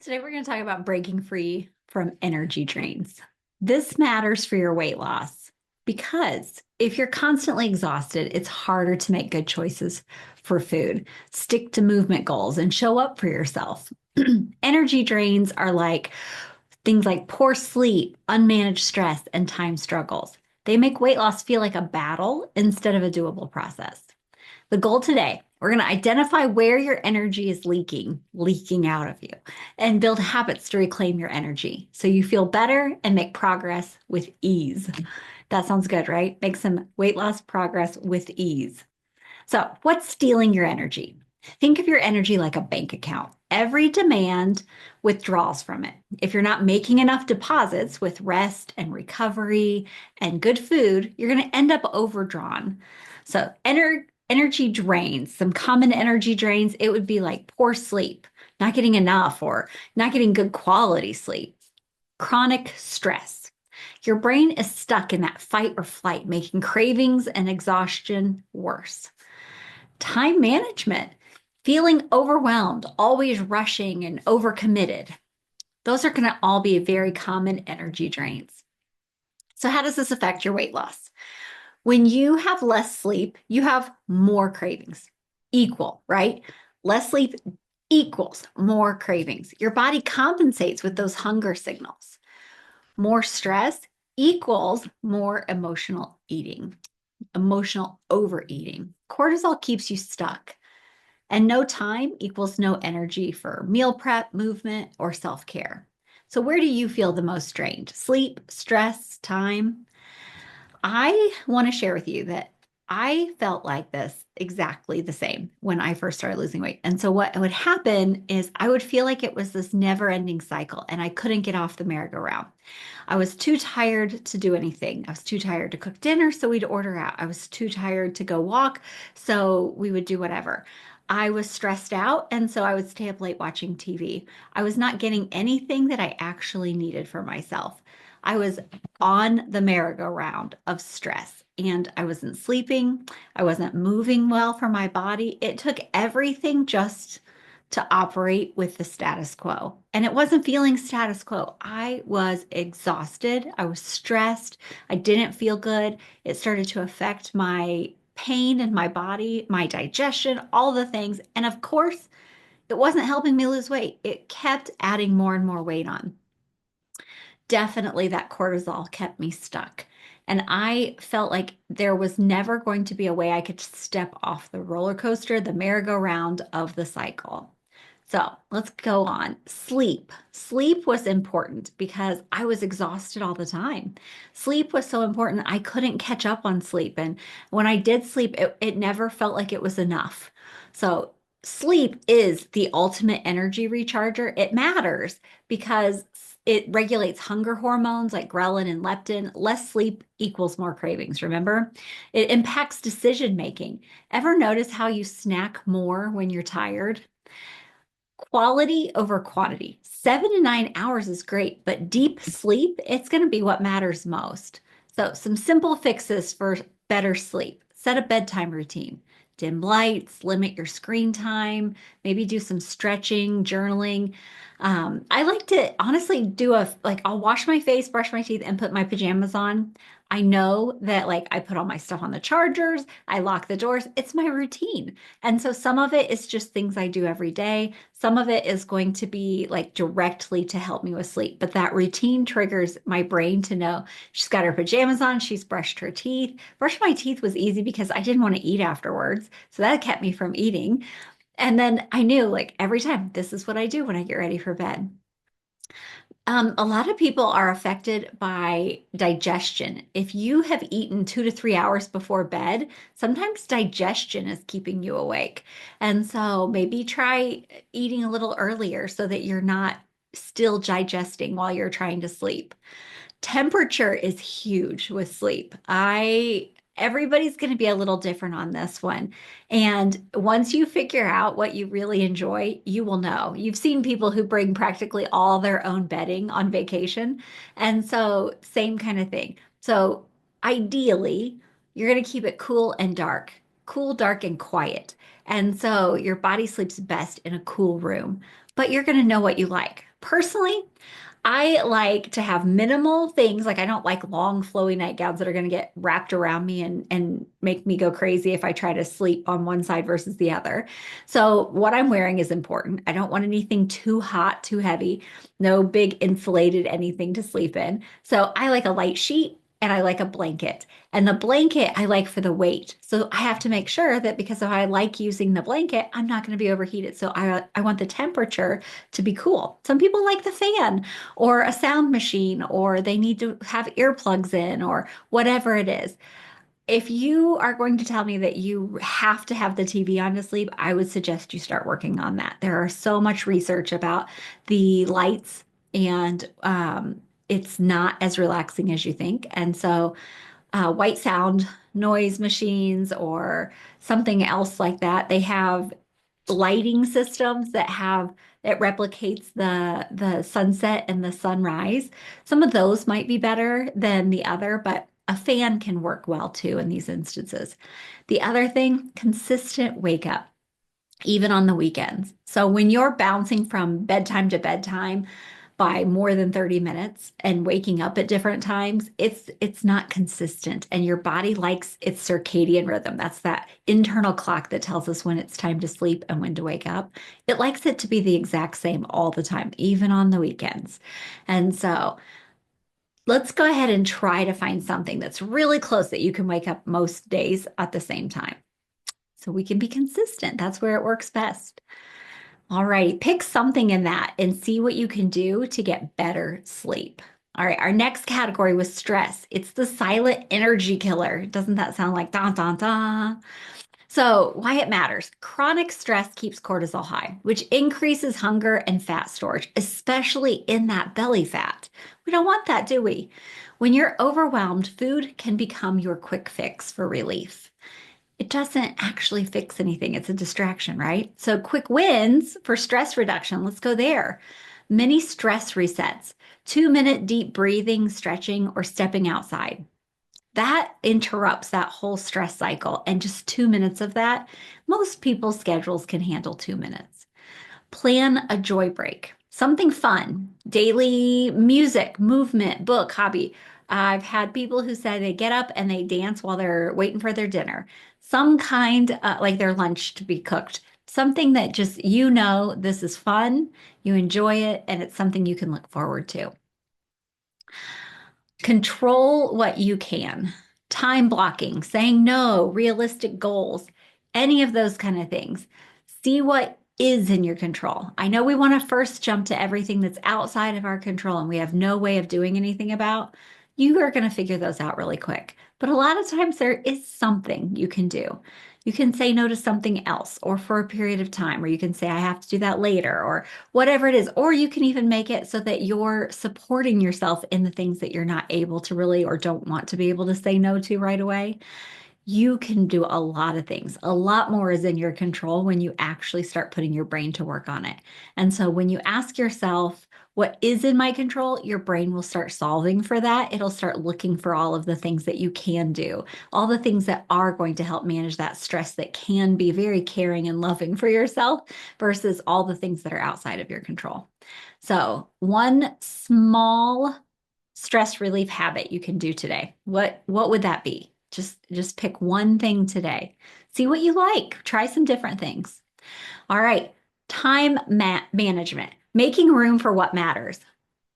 Today, we're going to talk about breaking free from energy drains. This matters for your weight loss because if you're constantly exhausted, it's harder to make good choices for food, stick to movement goals, and show up for yourself. Energy drains are like things like poor sleep, unmanaged stress, and time struggles. They make weight loss feel like a battle instead of a doable process. The goal today, we're going to identify where your energy is leaking out of you, and build habits to reclaim your energy so you feel better and make progress with ease. That sounds good, right? Make some weight loss progress with ease. So, what's stealing your energy? Think of your energy like a bank account. Every demand withdraws from it. If you're not making enough deposits with rest and recovery and good food, you're going to end up overdrawn. So, energy drains, some common energy drains, it would be like poor sleep, not getting enough, or not getting good quality sleep. Chronic stress. Your brain is stuck in that fight or flight, making cravings and exhaustion worse. Time management, feeling overwhelmed, always rushing and overcommitted. Those are going to all be very common energy drains. So, how does this affect your weight loss? When you have less sleep, you have more cravings. Equal, right? Less sleep equals more cravings. Your body compensates with those hunger signals. More stress equals more emotional eating, emotional overeating. Cortisol keeps you stuck. And no time equals no energy for meal prep, movement, or self care. So, where do you feel the most strained? Sleep, stress, time? I want to share with you that I felt like this exactly the same when I first started losing weight. And so, what would happen is I would feel like it was this never ending cycle and I couldn't get off the merry-go-round. I was too tired to do anything. I was too tired to cook dinner, so we'd order out. I was too tired to go walk, so we would do whatever. I was stressed out, and so I would stay up late watching TV. I was not getting anything that I actually needed for myself. I was on the merry-go-round of stress, and I wasn't sleeping. I wasn't moving well for my body. It took everything just to operate with the status quo. And it wasn't feeling status quo. I was exhausted. I was stressed. I didn't feel good. It started to affect my pain in my body, my digestion, all the things. And of course, it wasn't helping me lose weight. It kept adding more and more weight on. Definitely that cortisol kept me stuck. And I felt like there was never going to be a way I could step off the roller coaster, the merry-go-round of the cycle. So let's go on. Sleep. Sleep was important because I was exhausted all the time. Sleep was so important. I couldn't catch up on sleep. And when I did sleep, it never felt like it was enough. So sleep is the ultimate energy recharger. It matters because it regulates hunger hormones like ghrelin and leptin. Less sleep equals more cravings, remember? It impacts decision making. Ever notice how you snack more when you're tired? Quality over quantity. 7 to 9 hours is great, but deep sleep, it's going to be what matters most. So, some simple fixes for better sleep. Set a bedtime routine. Dim lights, limit your screen time, maybe do some stretching, journaling. I like to honestly do I'll wash my face, brush my teeth, and put my pajamas on. I know that like I put all my stuff on the chargers, I lock the doors. It's my routine. And so some of it is just things I do every day. Some of it is going to be like directly to help me with sleep. But that routine triggers my brain to know she's got her pajamas on, she's brushed her teeth. Brush my teeth was easy because I didn't want to eat afterwards. So that kept me from eating. And then I knew like every time this is what I do when I get ready for bed. A lot of people are affected by digestion. If you have eaten 2 to 3 hours before bed, sometimes digestion is keeping you awake. And so maybe try eating a little earlier so that you're not still digesting while you're trying to sleep. Temperature is huge with sleep. Everybody's going to be a little different on this one. And once you figure out what you really enjoy, you will know. You've seen people who bring practically all their own bedding on vacation. And so, same kind of thing. So, ideally, you're going to keep it cool, dark, and quiet. And so, your body sleeps best in a cool room, but you're going to know what you like. Personally, I like to have minimal things. Like I don't like long flowy nightgowns that are going to get wrapped around me and make me go crazy if I try to sleep on one side versus the other. So what I'm wearing is important. I don't want anything too hot, too heavy, no big insulated anything to sleep in. So I like a light sheet and I like a blanket. And the blanket I like for the weight. So I have to make sure that because if I like using the blanket, I'm not going to be overheated. So I want the temperature to be cool. Some people like the fan or a sound machine, or they need to have earplugs in, or whatever it is. If you are going to tell me that you have to have the TV on to sleep, I would suggest you start working on that. There are so much research about the lights, and it's not as relaxing as you think. And so, white sound noise machines or something else like that, they have lighting systems that replicates the sunset and the sunrise. Some of those might be better than the other, but a fan can work well too in these instances. The other thing, consistent wake up, even on the weekends. So when you're bouncing from bedtime to bedtime by more than 30 minutes and waking up at different times, it's not consistent, and your body likes its circadian rhythm. That's that internal clock that tells us when it's time to sleep and when to wake up. It likes it to be the exact same all the time, even on the weekends. And so let's go ahead and try to find something that's really close that you can wake up most days at the same time. So we can be consistent. That's where it works best. All right, pick something in that and see what you can do to get better sleep. All right, our next category was stress. It's the silent energy killer. Doesn't that sound like da da da? So, why it matters. Chronic stress keeps cortisol high, which increases hunger and fat storage, especially in that belly fat. We don't want that, do we? When you're overwhelmed, food can become your quick fix for relief. It doesn't actually fix anything. It's a distraction, right? So, quick wins for stress reduction. Let's go there. Mini stress resets, 2 minute deep breathing, stretching, or stepping outside. That interrupts that whole stress cycle. And just 2 minutes of that, most people's schedules can handle 2 minutes. Plan a joy break, something fun, daily music, movement, book, hobby. I've had people who say they get up and they dance while they're waiting for their dinner, some kind, like their lunch to be cooked, something that just, this is fun, you enjoy it, and it's something you can look forward to. Control what you can. Time blocking, saying no, realistic goals, any of those kind of things. See what is in your control. I know we want to first jump to everything that's outside of our control and we have no way of doing anything about. You are going to figure those out really quick. But a lot of times there is something you can do. You can say no to something else, or for a period of time, or you can say, I have to do that later, or whatever it is. Or you can even make it so that you're supporting yourself in the things that you're not able to really or don't want to be able to say no to right away. You can do a lot of things. A lot more is in your control when you actually start putting your brain to work on it. And so when you ask yourself, what is in my control? Your brain will start solving for that. It'll start looking for all of the things that you can do, all the things that are going to help manage that stress that can be very caring and loving for yourself versus all the things that are outside of your control. So, one small stress relief habit you can do today. What would that be? Just pick one thing today. See what you like. Try some different things. All right. Time management. Making room for what matters.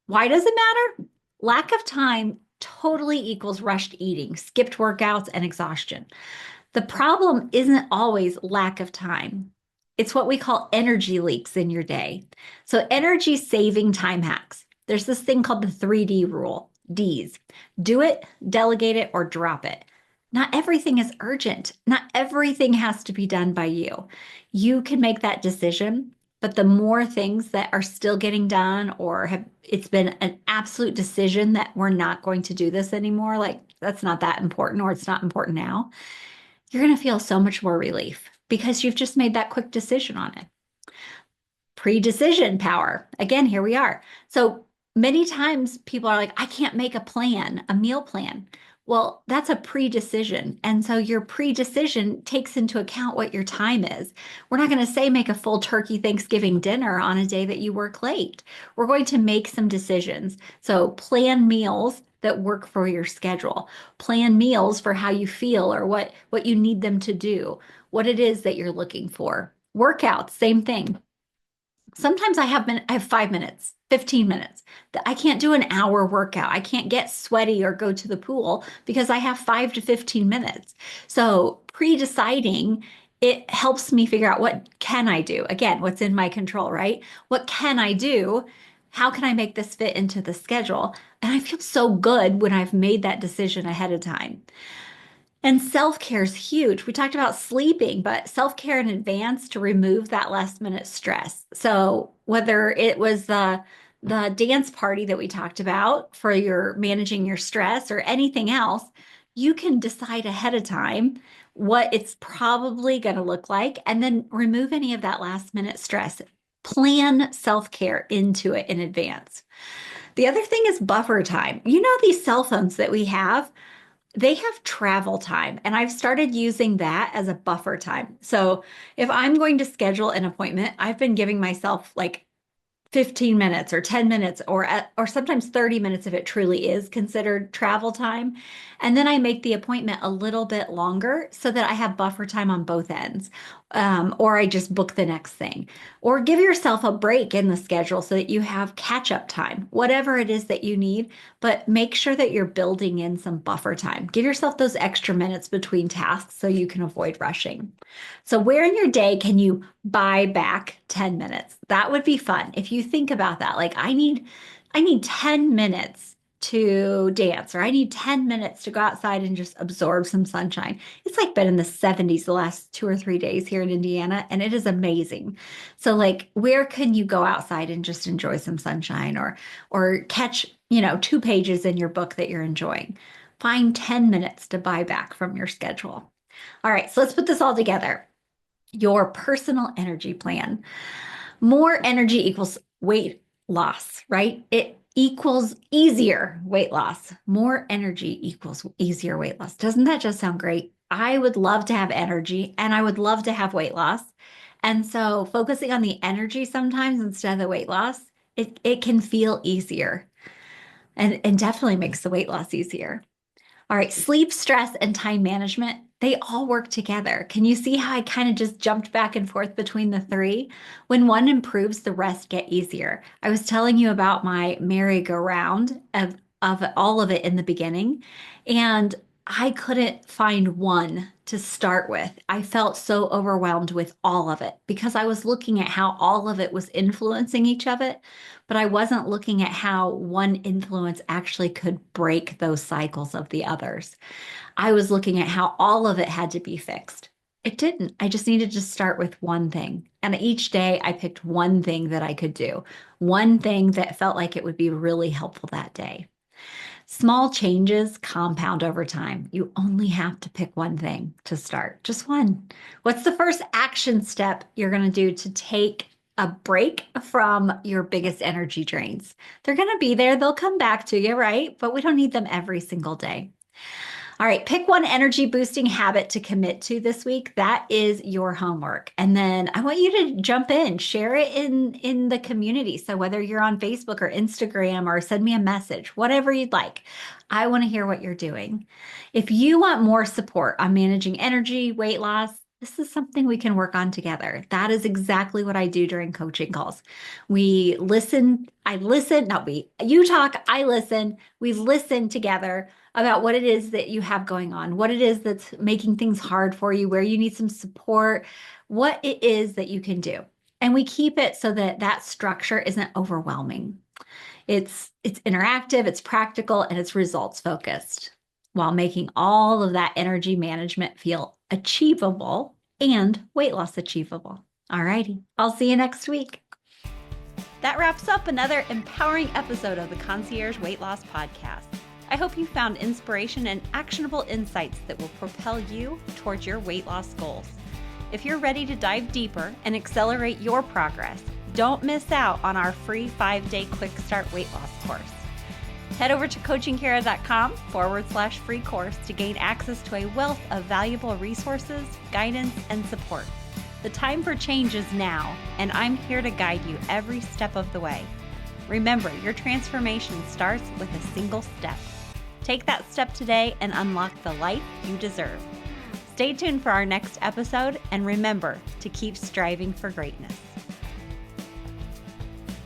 Why does it matter? Lack of time totally equals rushed eating, skipped workouts, and exhaustion. The problem isn't always lack of time. It's what we call energy leaks in your day. So, energy saving time hacks. There's this thing called the 3D rule, D's. Do it, delegate it, or drop it. Not everything is urgent. Not everything has to be done by you. You can make that decision, but the more things that are still getting done, or it's been an absolute decision that we're not going to do this anymore, like that's not that important, or it's not important now, you're going to feel so much more relief because you've just made that quick decision on it. Pre-decision power. Again, here we are. So many times people are like, I can't make a plan, a meal plan. Well, that's a pre-decision. And so your pre-decision takes into account what your time is. We're not going to say make a full turkey Thanksgiving dinner on a day that you work late. We're going to make some decisions. So plan meals that work for your schedule. Plan meals for how you feel or what you need them to do, what it is that you're looking for. Workouts, same thing. Sometimes I have 5 minutes, 15 minutes. I can't do an hour workout. I can't get sweaty or go to the pool because I have 5 to 15 minutes. So pre-deciding, it helps me figure out what can I do? Again, what's in my control, right? What can I do? How can I make this fit into the schedule? And I feel so good when I've made that decision ahead of time. And self-care is huge. We talked about sleeping, but self-care in advance to remove that last minute stress. So whether it was the dance party that we talked about for your managing your stress or anything else, you can decide ahead of time what it's probably going to look like and then remove any of that last minute stress. Plan self-care into it in advance. The other thing is buffer time. You know, these cell phones that we have, they have travel time, and I've started using that as a buffer time. So if I'm going to schedule an appointment, I've been giving myself like 15 minutes or 10 minutes or sometimes 30 minutes if it truly is considered travel time. And then I make the appointment a little bit longer so that I have buffer time on both ends. Or I just book the next thing. Or give yourself a break in the schedule so that you have catch-up time, whatever it is that you need, but make sure that you're building in some buffer time. Give yourself those extra minutes between tasks so you can avoid rushing. So where in your day can you buy back 10 minutes? That would be fun. If you think about that, like I need 10 minutes to dance, or I need 10 minutes to go outside and just absorb some sunshine. It's like been in the 70s the last 2 or 3 days here in Indiana, and it is amazing. So like where can you go outside and just enjoy some sunshine or catch, 2 pages in your book that you're enjoying? Find 10 minutes to buy back from your schedule. All right, so let's put this all together. Your personal energy plan. More energy equals weight loss, right? It equals easier weight loss. More energy equals easier weight loss. Doesn't that just sound great? I would love to have energy and I would love to have weight loss. And so focusing on the energy sometimes instead of the weight loss, it can feel easier and definitely makes the weight loss easier. All right, sleep, stress, and time management, they all work together. Can you see how I kind of just jumped back and forth between the three? When one improves, the rest get easier. I was telling you about my merry-go-round of all of it in the beginning, and I couldn't find one to start with. I felt so overwhelmed with all of it because I was looking at how all of it was influencing each of it, but I wasn't looking at how one influence actually could break those cycles of the others. I was looking at how all of it had to be fixed. It didn't. I just needed to start with one thing. And each day I picked one thing that I could do, one thing that felt like it would be really helpful that day. Small changes compound over time. You only have to pick one thing to start, just one. What's the first action step you're going to do to take a break from your biggest energy drains? They're going to be there. They'll come back to you, right? But we don't need them every single day. All right, pick one energy boosting habit to commit to this week. That is your homework. And then I want you to jump in, share it in the community. So whether you're on Facebook or Instagram or send me a message, whatever you'd like, I want to hear what you're doing. If you want more support on managing energy, weight loss, this is something we can work on together. That is exactly what I do during coaching calls. We listen, I listen, not we, you talk, I listen. We listen together about what it is that you have going on, what it is that's making things hard for you, where you need some support, what it is that you can do. And we keep it so that that structure isn't overwhelming. It's interactive, it's practical, and it's results focused while making all of that energy management feel achievable and weight loss achievable. All righty, I'll see you next week. That wraps up another empowering episode of the Concierge Weight Loss Podcast. I hope you found inspiration and actionable insights that will propel you towards your weight loss goals. If you're ready to dive deeper and accelerate your progress, don't miss out on our free 5-day Quick Start Weight Loss course. Head over to coachingkara.com/free course to gain access to a wealth of valuable resources, guidance, and support. The time for change is now, and I'm here to guide you every step of the way. Remember, your transformation starts with a single step. Take that step today and unlock the life you deserve. Stay tuned for our next episode, and remember to keep striving for greatness.